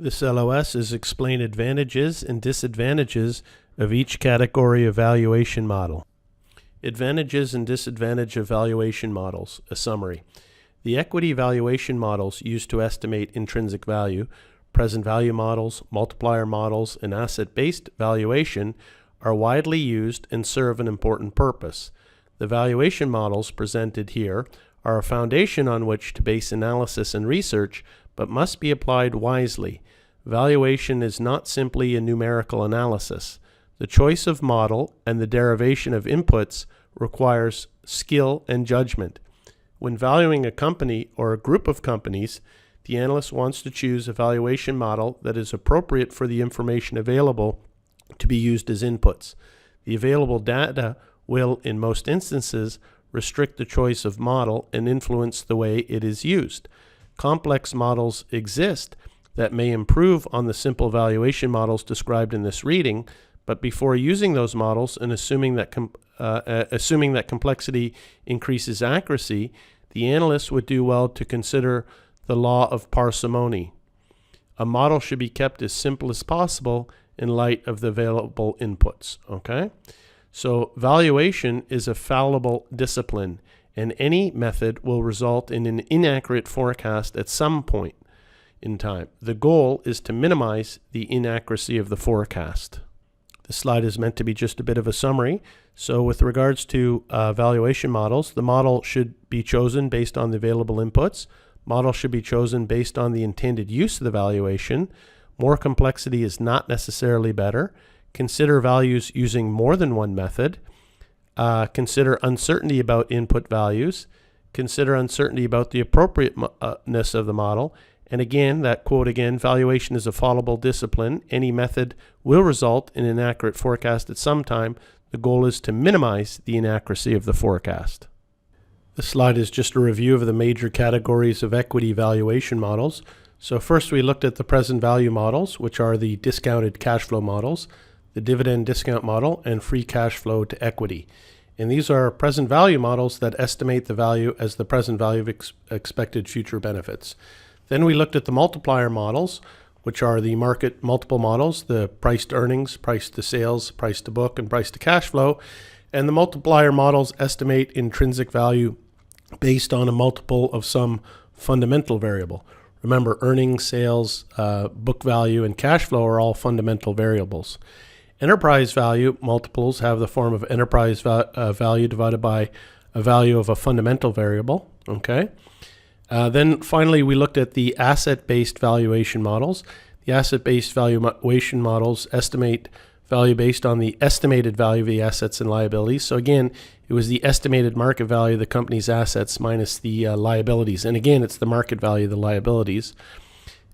This LOS is explain advantages and disadvantages of each category of valuation model. Advantages and disadvantage of valuation models, a summary. The equity valuation models used to estimate intrinsic value, present value models, multiplier models, and asset-based valuation are widely used and serve an important purpose. The valuation models presented here are a foundation on which to base analysis and research, but must be applied wisely. Valuation is not simply a numerical analysis. The choice of model and the derivation of inputs requires skill and judgment. When valuing a company or a group of companies, the analyst wants to choose a valuation model that is appropriate for the information available to be used as inputs. The available data will, in most instances, restrict the choice of model and influence the way it is used. Complex models exist that may improve on the simple valuation models described in this reading, but before using those models and assuming that complexity increases accuracy, the analyst would do well to consider the law of parsimony. A model should be kept as simple as possible in light of the available inputs. Okay? So valuation is a fallible discipline, and any method will result in an inaccurate forecast at some point in time. The goal is to minimize the inaccuracy of the forecast. This slide is meant to be just a bit of a summary. So with regards to valuation models, the model should be chosen based on the available inputs. Model should be chosen based on the intended use of the valuation. More complexity is not necessarily better. Consider values using more than one method. Consider uncertainty about input values. Consider uncertainty about the appropriateness of the model. And again, that quote again, valuation is a fallible discipline. Any method will result in an inaccurate forecast at some time. The goal is to minimize the inaccuracy of the forecast. This slide is just a review of the major categories of equity valuation models. So first we looked at the present value models, which are the discounted cash flow models, the dividend discount model, and free cash flow to equity. And these are present value models that estimate the value as the present value of expected future benefits. Then we looked at the multiplier models, which are the market multiple models, the price to earnings, price to sales, price to book, and price to cash flow. And the multiplier models estimate intrinsic value based on a multiple of some fundamental variable. Remember, earnings, sales, book value, and cash flow are all fundamental variables. Enterprise value multiples have the form of enterprise value divided by a value of a fundamental variable. Okay. Then finally, we looked at the asset-based valuation models. The asset-based valuation models estimate value based on the estimated value of the assets and liabilities. So again, it was the estimated market value of the company's assets minus the liabilities. And again, it's the market value of the liabilities.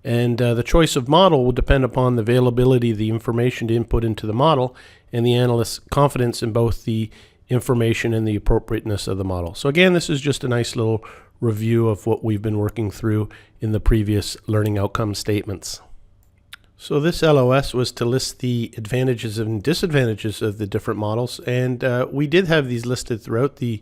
And the choice of model will depend upon the availability of the information to input into the model and the analyst's confidence in both the information and the appropriateness of the model. So again, this is just a nice little review of what we've been working through in the previous learning outcome statements. So this LOS was to list the advantages and disadvantages of the different models, and we did have these listed throughout the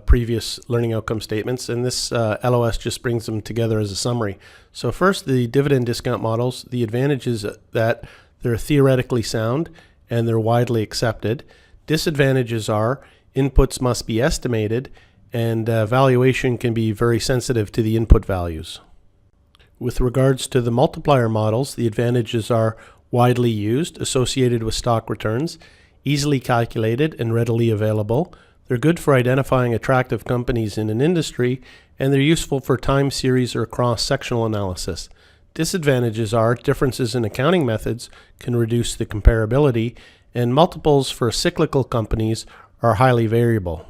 previous learning outcome statements, and this LOS just brings them together as a summary. So first, the dividend discount models. The advantage is that they're theoretically sound and they're widely accepted. Disadvantages are inputs must be estimated, and valuation can be very sensitive to the input values. With regards to the multiplier models, the advantages are widely used, associated with stock returns, easily calculated, and readily available. They're good for identifying attractive companies in an industry, and they're useful for time series or cross-sectional analysis. Disadvantages are differences in accounting methods can reduce the comparability, and multiples for cyclical companies are highly variable.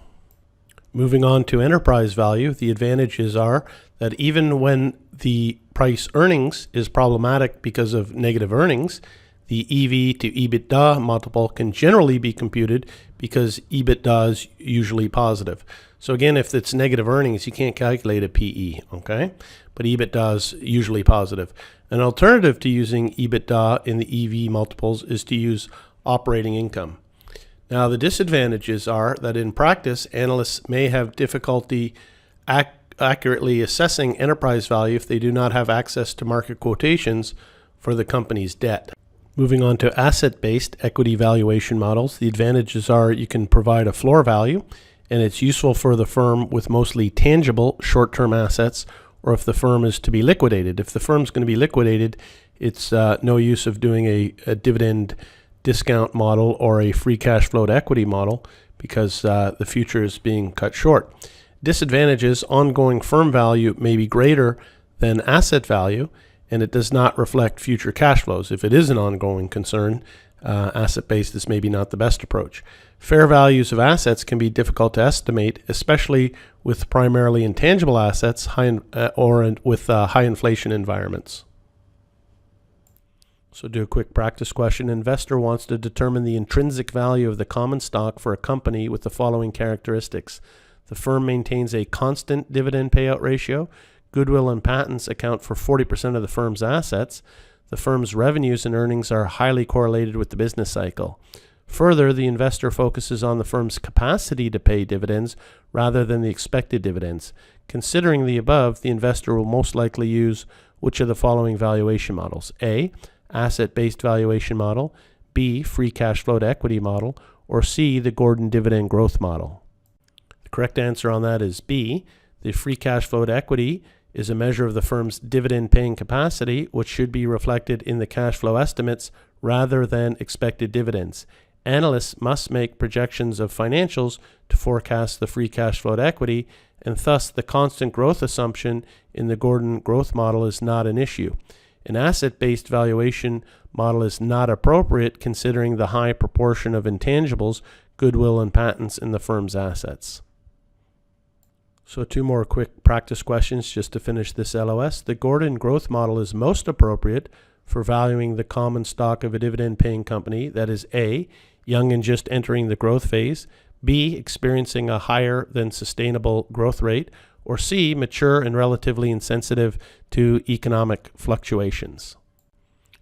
Moving on to enterprise value, the advantages are that even when the price earnings is problematic because of negative earnings, the EV to EBITDA multiple can generally be computed because EBITDA is usually positive. So again, if it's negative earnings, you can't calculate a PE, okay? But EBITDA is usually positive. An alternative to using EBITDA in the EV multiples is to use operating income. Now, the disadvantages are that in practice, analysts may have difficulty accurately assessing enterprise value if they do not have access to market quotations for the company's debt. Moving on to asset-based equity valuation models, the advantages are you can provide a floor value, and it's useful for the firm with mostly tangible short-term assets, or if the firm is to be liquidated. If the firm's going to be liquidated, it's no use of doing a dividend discount model or a free cash flow to equity model because the future is being cut short. Disadvantages: ongoing firm value may be greater than asset value, and it does not reflect future cash flows. If it is an ongoing concern, asset-based is maybe not the best approach. Fair values of assets can be difficult to estimate, especially with primarily intangible assets with high inflation environments. So do a quick practice question. An investor wants to determine the intrinsic value of the common stock for a company with the following characteristics. The firm maintains a constant dividend payout ratio. Goodwill and patents account for 40% of the firm's assets. The firm's revenues and earnings are highly correlated with the business cycle. Further, the investor focuses on the firm's capacity to pay dividends rather than the expected dividends. Considering the above, the investor will most likely use which of the following valuation models? A, asset-based valuation model, B, free cash flow to equity model, or C, the Gordon dividend growth model. The correct answer on that is B. The free cash flow to equity is a measure of the firm's dividend paying capacity, which should be reflected in the cash flow estimates rather than expected dividends. Analysts must make projections of financials to forecast the free cash flow to equity, and thus the constant growth assumption in the Gordon growth model is not an issue. An asset-based valuation model is not appropriate considering the high proportion of intangibles, goodwill, and patents in the firm's assets. So two more quick practice questions just to finish this LOS. The Gordon growth model is most appropriate for valuing the common stock of a dividend-paying company that is A, young and just entering the growth phase, B, experiencing a higher than sustainable growth rate, or C, mature and relatively insensitive to economic fluctuations.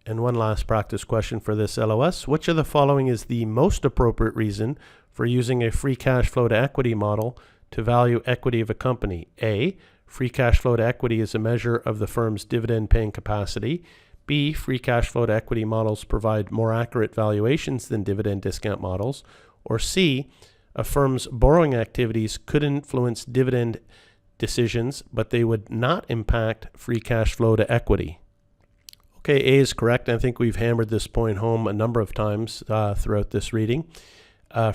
And one last practice question for this LOS. Which of the following is the most appropriate reason for using a free cash flow to equity model to value equity of a company? A, free cash flow to equity is a measure of the firm's dividend paying capacity. B, free cash flow to equity models provide more accurate valuations than dividend discount models. Or C, a firm's borrowing activities could influence dividend decisions, but they would not impact free cash flow to equity. Okay, A is correct. I think we've hammered this point home a number of times throughout this reading. A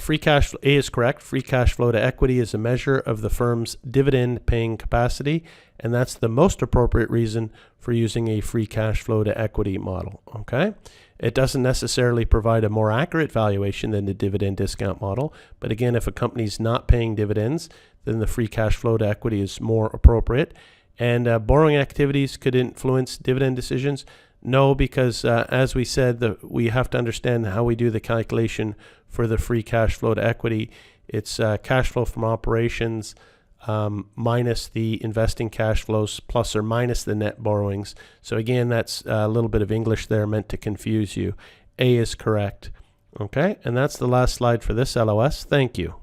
is correct. Free cash flow to equity is a measure of the firm's dividend paying capacity, and that's the most appropriate reason for using a free cash flow to equity model. Okay, it doesn't necessarily provide a more accurate valuation than the dividend discount model, but again, if a company's not paying dividends, then the free cash flow to equity is more appropriate. And borrowing activities could influence dividend decisions. No, because as we said, we have to understand how we do the calculation for the free cash flow to equity. It's cash flow from operations minus the investing cash flows plus or minus the net borrowings. So again, that's a little bit of English there meant to confuse you. A is correct. Okay, and that's the last slide for this LOS. Thank you.